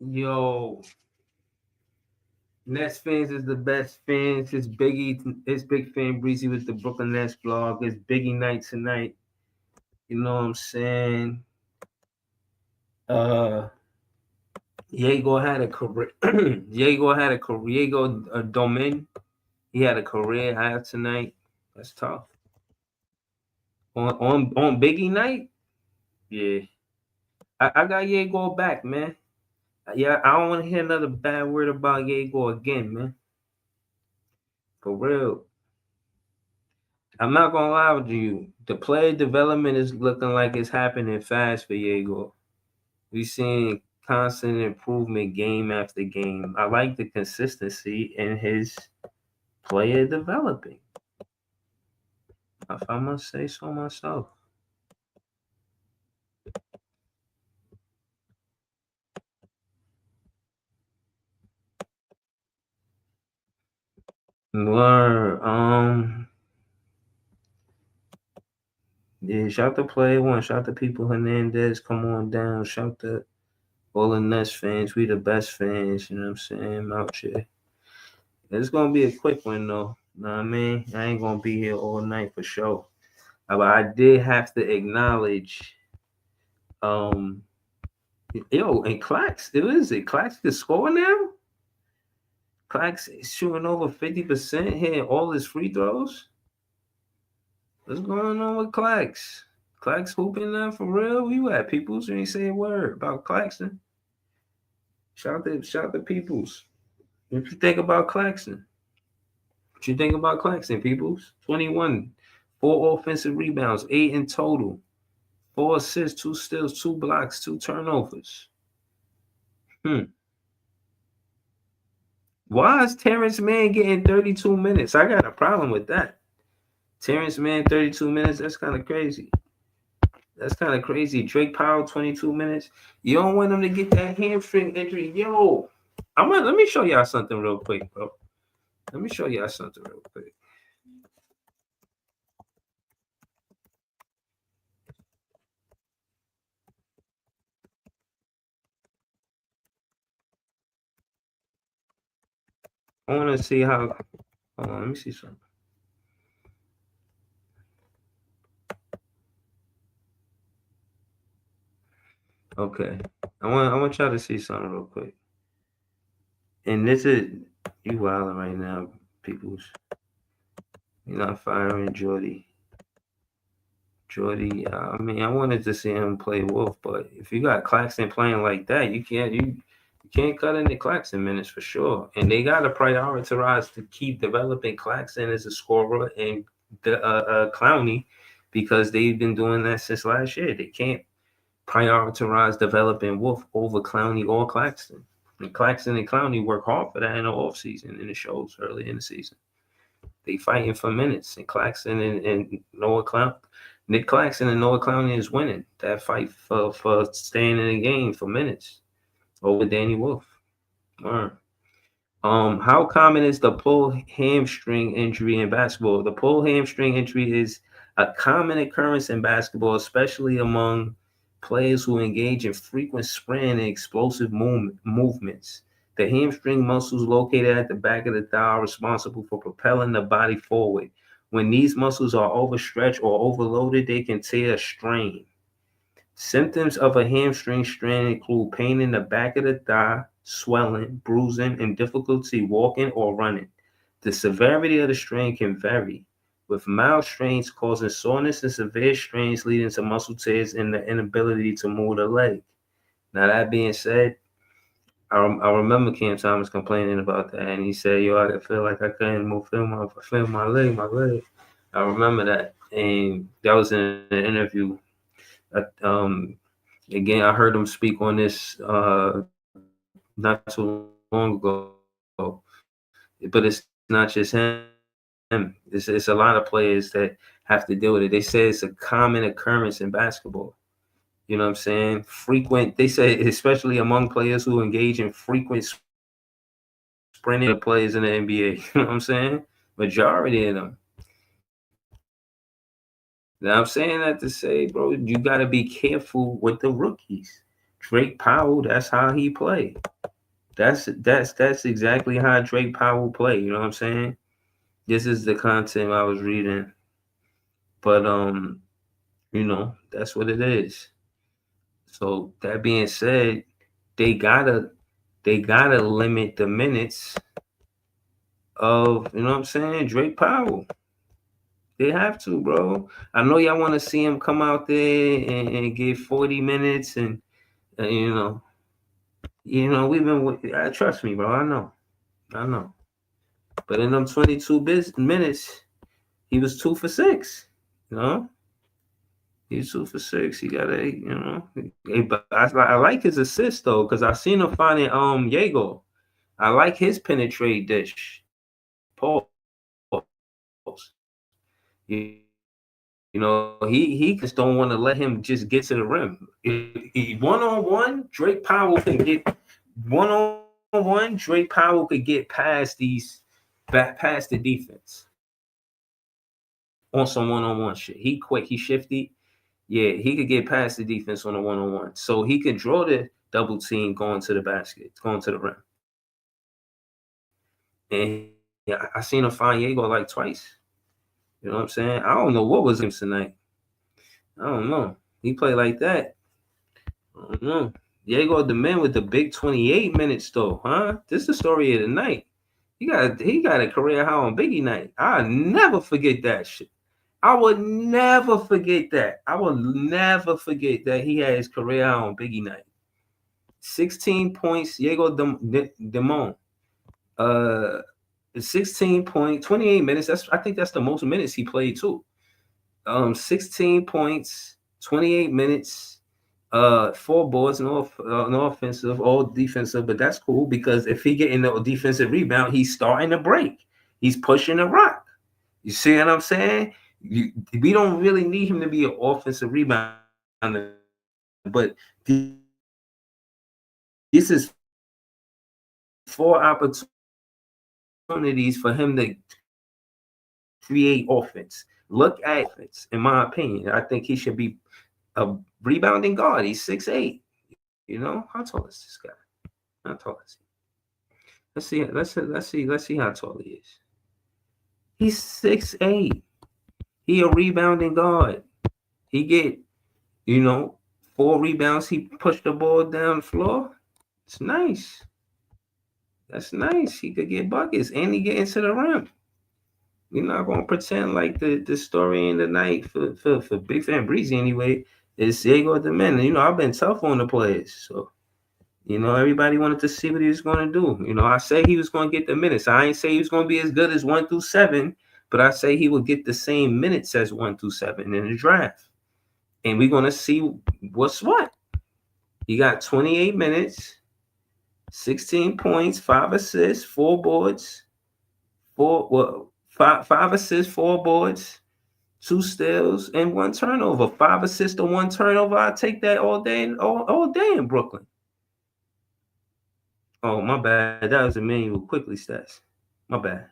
Yo, Nets fans is the best fans. It's Big Fan Breezy with the Brooklyn Nets blog. It's Biggie night tonight. You know what I'm saying? Uh, Egor had a career. Egor Domin. He had a career high tonight. That's tough. On Biggie night, yeah. I got Egor back, man. Yeah, I don't want to hear another bad word about Egor again, man. For real. I'm not gonna lie with you. The player development is looking like it's happening fast for Egor. We seeing constant improvement game after game. I like the consistency in his player developing. If I must say so myself. Word. Yeah, shout to player one, shout to people Hernandez, come on down, shout to all the Nets fans. We the best fans, you know what I'm saying? Out here. It's gonna be a quick one though. Know what I mean? I ain't gonna be here all night for sure. But I did have to acknowledge um and Clax, Clax can score now? Clax is shooting over 50%, hitting all his free throws. What's going on with Clax? Clax hooping now for real? We at Peoples? You ain't say a word about Claxton. Shout to Peoples. What you think about Claxton? What you think about Claxton, Peoples? 21, 4 offensive rebounds, 8 in total, 4 assists, 2 steals, 2 blocks, 2 turnovers. Why is Terrence Mann getting 32 minutes? I got a problem with that. Terrence Mann, 32 minutes, that's kind of crazy. That's kind of crazy. Drake Powell, 22 minutes. You don't want him to get that hamstring injury. Yo, let me show y'all something real quick, bro. Let me show y'all something real quick. I want to see how. Hold on, let me see something. Okay, I want y'all to see something real quick. And this is you wilding right now, peoples. You're not firing Jordy. I mean, I wanted to see him play Wolf, but if you got Claxton playing like that, you can't cut into Claxton minutes for sure. And they got to prioritize to keep developing Claxton as a scorer and the Clowney because they've been doing that since last year. They can't prioritize developing Wolf over Clowney or Claxton. And Claxton and Clowney work hard for that in the offseason, in the shows early in the season. They fighting for minutes, and Claxton and Nick Claxton and Noah Clowney is winning that fight for staying in the game for minutes over Danny Wolf. All right. How common is the pull hamstring injury in basketball? The pull hamstring injury is a common occurrence in basketball, especially among players who engage in frequent sprint and explosive movements. The hamstring muscles located at the back of the thigh are responsible for propelling the body forward. When these muscles are overstretched or overloaded, they can tear a strain. Symptoms of a hamstring strain include pain in the back of the thigh, swelling, bruising, and difficulty walking or running. The severity of the strain can vary, with mild strains causing soreness and severe strains leading to muscle tears and the inability to move the leg. Now, that being said, I remember Cam Thomas complaining about that, and he said, "Yo, I feel like I couldn't feel my leg." I remember that, and that was in an interview. Again, I heard him speak on this not too long ago, but it's not just him. It's a lot of players that have to deal with it. They say it's a common occurrence in basketball. You know what I'm saying? Frequent. They say especially among players who engage in frequent sprinting players in the NBA. You know what I'm saying? Majority of them. Now I'm saying that to say, bro, you got to be careful with the rookies. Drake Powell, that's how he played. That's exactly how Drake Powell played. You know what I'm saying? This is the content I was reading, but that's what it is. So that being said, they gotta they gotta limit the minutes of you know what I'm saying Drake Powell. They have to, bro. I know y'all want to see him come out there and get 40 minutes, and we've been. Trust me, bro. I know. But in them 22 minutes, he was 2 for 6. You know, he's 2 for 6. He got but I like his assist though, because I seen him finding Egor. I like his penetrate dish. Pause. He just don't want to let him just get to the rim. If one on one, Drake Powell can get one on one. Drake Powell could get past the defense on some one on one shit. He quick, he shifty. Yeah, he could get past the defense on a one on one, so he could draw the double team going to the basket, going to the rim. And yeah, I seen him find Diego like twice. You know what I'm saying? I don't know what was him tonight. I don't know. He played like that. I don't know. Diego the man with the big 28 minutes though, huh? This is the story of the night. He got a career high on Biggie night. I'll never forget that shit. I would never forget that. I will never forget that he had his career high on Biggie night. 16 points, Diego Demon. 16 points, 28 minutes. I think that's the most minutes he played too. 16 points, 28 minutes, 4 boards, no offensive, all defensive, but that's cool because if he get in the defensive rebound, he's starting to break. He's pushing the rock. You see what I'm saying? We don't really need him to be an offensive rebounder, but this is 4 opportunities for him to create offense. Look at it, in my opinion. I think he should be a rebounding guard. He's 6'8". You know, how tall is this guy? How tall is he? Let's see how tall he is. He's 6'8". He a rebounding guard. He get, 4 rebounds. He pushed the ball down the floor. It's nice. That's nice. He could get buckets and he get into the rim. We're not gonna pretend like the story in the night for Big Fan Breezy anyway is Egor the man. I've been tough on the players, so everybody wanted to see what he was gonna do. I say he was gonna get the minutes. I ain't say he was gonna be as good as 1 through 7, but I say he would get the same minutes as 1 through 7 in the draft, and we're gonna see what's what. He got 28 minutes, 16 points, 5 assists, 4 boards, 5 assists, 4 boards, 2 steals, and 1 turnover. 5 assists to 1 turnover. I take that all day, all day in Brooklyn. Oh, my bad. That was Emmanuel Quickly stats. My bad.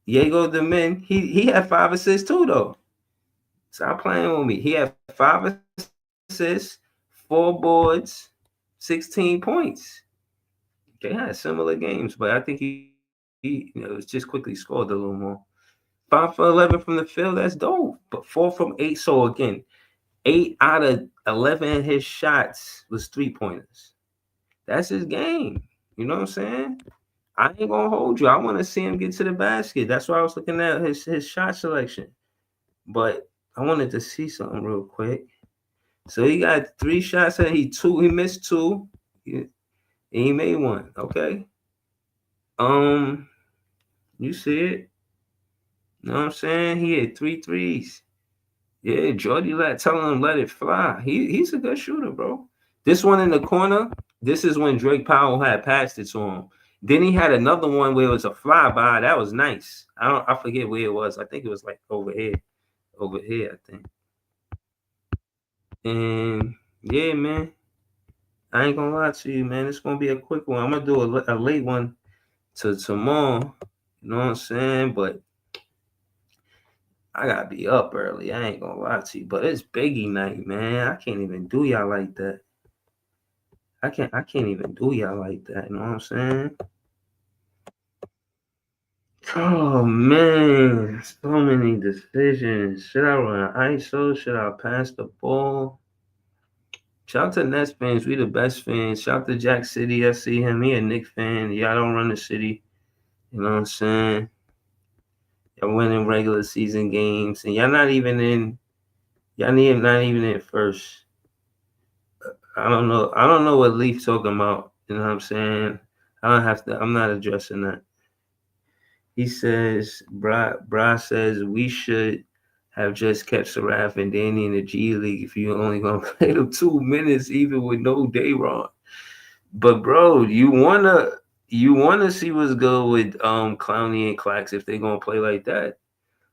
Diego the men, he had 5 assists too, though. Stop playing with me. He had 5 assists, 4 boards, 16 points. They had similar games, but I think he just quickly scored a little more. 5 for 11 from the field, that's dope. But 4 from 8. So again, 8 out of 11 of his shots was 3-pointers. That's his game. You know what I'm saying? I ain't gonna hold you. I want to see him get to the basket. That's why I was looking at his shot selection. But I wanted to see something real quick. So he got 3 shots and he missed 2. And he made 1. Okay. You see it? You know what I'm saying? He had 3 threes. Yeah, Jordy telling him let it fly. He's a good shooter, bro. This one in the corner, this is when Drake Powell had passed it to him. Then he had another one where it was a flyby. That was nice. I forget where it was. I think it was like over here. Over here, I think. And yeah, man. I ain't gonna lie to you, man. It's gonna be a quick one. I'm gonna do a late one to tomorrow. You know what I'm saying? But I gotta be up early. I ain't gonna lie to you. But it's Biggie night, man. I can't even do y'all like that. I can't even do y'all like that. You know what I'm saying? Oh man, so many decisions. Should I run ISO? Should I pass the ball? Shout out to Nets fans. We the best fans. Shout out to Jack City. I see him. He a Knicks fan. Y'all don't run the city. You know what I'm saying? Y'all winning regular season games, and y'all not even in. Y'all not even in first. I don't know. I don't know what Leaf talking about. You know what I'm saying? I don't have to. I'm not addressing that. He says, Bra says we should have just kept Saraf and Danny in the G League if you only gonna play them 2 minutes, even with no day wrong. But bro, you wanna see what's good with Clowney and Clax if they're gonna play like that.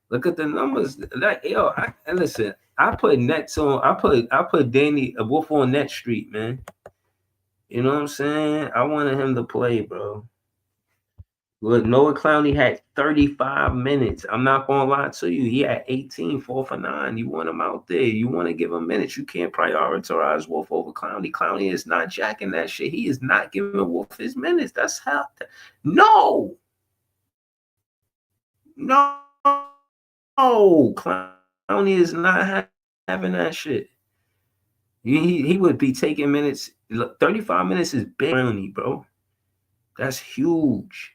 Look at the numbers. And listen, I put Nets on. I put Danny a Wolf on Net Street, man. You know what I'm saying? I wanted him to play, bro. Look, Noah Clowney had 35 minutes. I'm not gonna lie to you. He had 18, 4 for 9. You want him out there. You want to give him minutes. You can't prioritize Wolf over Clowney. Clowney is not jacking that shit. He is not giving Wolf his minutes. That's how. No, no, Clowney is not having that shit. He would be taking minutes. Look, 35 minutes is big, Clowney, bro. That's huge.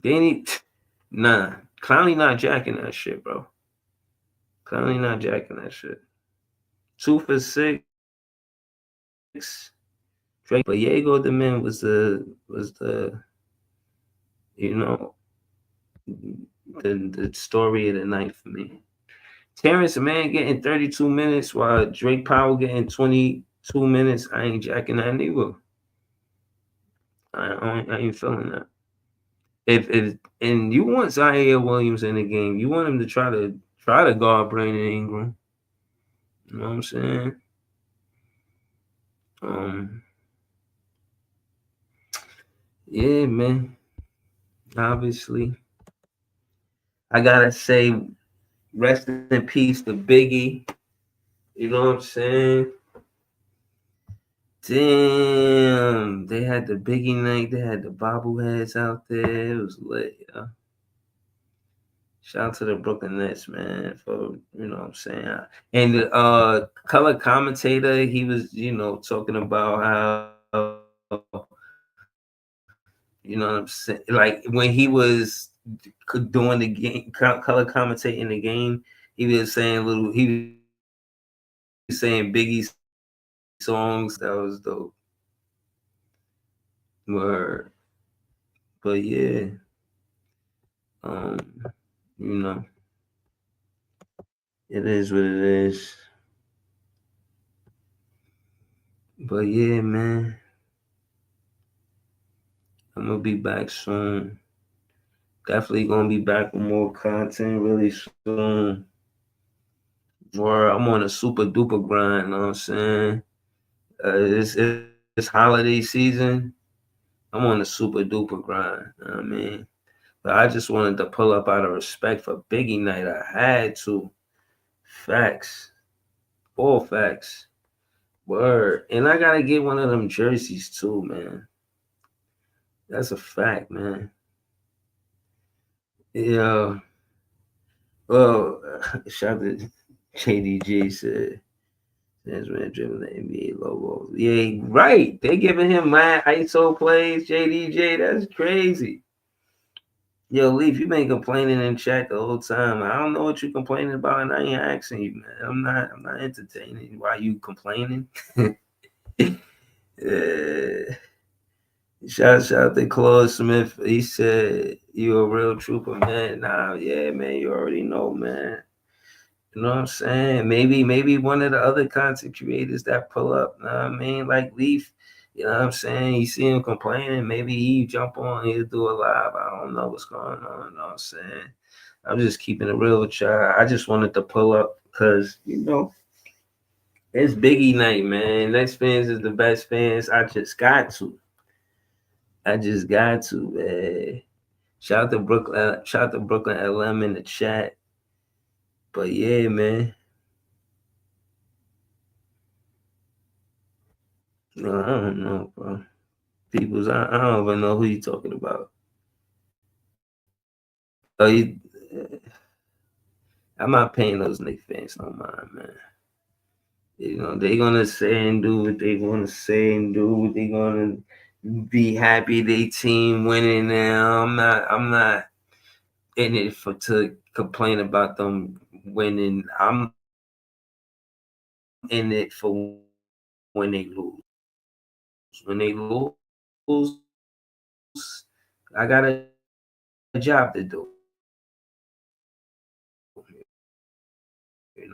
Danny, nah, Clowney not jacking that shit, bro. Clowney not jacking that shit. 2 for 6. Drake, but Egor the man was the you know the story of the night for me. Terrence man getting 32 minutes while Drake Powell getting 22 minutes. I ain't jacking that neither. I ain't feeling that. If and you want Zaire Williams in the game, you want him to try to guard Brandon Ingram. You know what I'm saying? Um, yeah, man. Obviously, I gotta say, rest in peace to Biggie. You know what I'm saying? Damn, they had the Biggie night. They had the bobbleheads out there. It was lit. Yeah. Shout out to the Brooklyn Nets, man, for you know what I'm saying. And the color commentator, he was, talking about how what I'm saying, like when he was doing the game, color commentating the game, he was saying Biggie's songs. That was dope. Word. But yeah, um, you know, it is what it is. But yeah, man, I'm gonna be back soon. Definitely gonna be back with more content really soon. Where I'm on a super duper grind, you know what I'm saying? It's holiday season. I'm on a super duper grind, you know what I mean? But I just wanted to pull up out of respect for Biggie Night. I had to. Facts. All facts. Word. And I gotta get one of them jerseys too, man. That's a fact, man. Yeah. Well, shout out to JDG said, "That's man dribbling the NBA logo." Yeah, right. They giving him my ISO plays, JDJ. That's crazy. Yo, Leaf, you been complaining in chat the whole time. I don't know what you complaining about, and I ain't asking you, man. I'm not entertaining. Why you complaining? Yeah. Shout out to Claude Smith. He said you a real trooper, man. Nah, yeah, man. You already know, man. You know what I'm saying? Maybe one of the other content creators that pull up. Know what I mean? Like Leaf. You know what I'm saying? You see him complaining, maybe he jump on, he'll do a live. I don't know what's going on. You know what I'm saying? I'm just keeping it real with y'all. I just wanted to pull up because, it's Biggie night, man. Next fans is the best fans. I just got to. Man. Shout out to Brooklyn LM in the chat. But yeah, man. No, I don't know, bro. I don't even know who you talking about. Oh, I'm not paying those Knicks fans no mind, man. They gonna say and do what they gonna say and do what they gonna be happy they team winning now. I'm not in it for to complain about them winning. I'm in it for when they lose. When they lose, I got a job to do.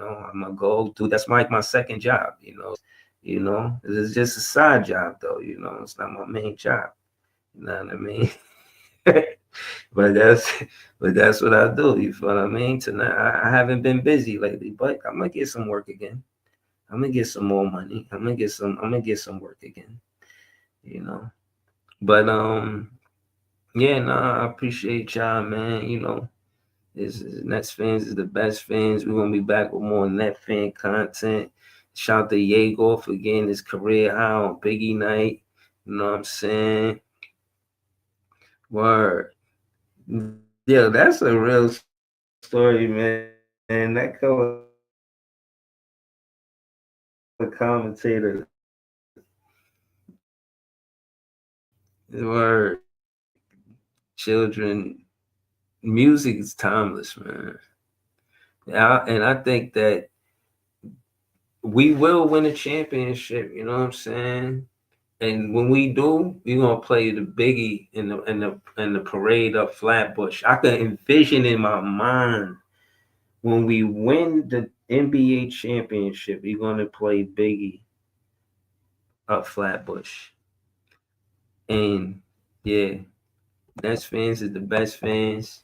I'm gonna go do that's my second job. It's just a side job though. It's not my main job. You know what I mean? but that's but that's what I do. You feel what I mean? Tonight I haven't been busy lately, but I'm gonna get some work again. I'm gonna get some more money. I'm gonna get some work again. You know. But yeah, I appreciate y'all, man. Nets fans is the best fans. We're gonna be back with more net fan content. Shout out to Egor for getting his career high on Biggie night. You know what I'm saying? Word. Yeah, that's a real story, man. And that color commentator. Word. Children. Music is timeless, man. And I think that we will win a championship. You know what I'm saying? And when we do, we're gonna play the Biggie in the parade up Flatbush. I can envision in my mind when we win the NBA championship, we're gonna play Biggie up Flatbush. And yeah, Nets fans is the best fans.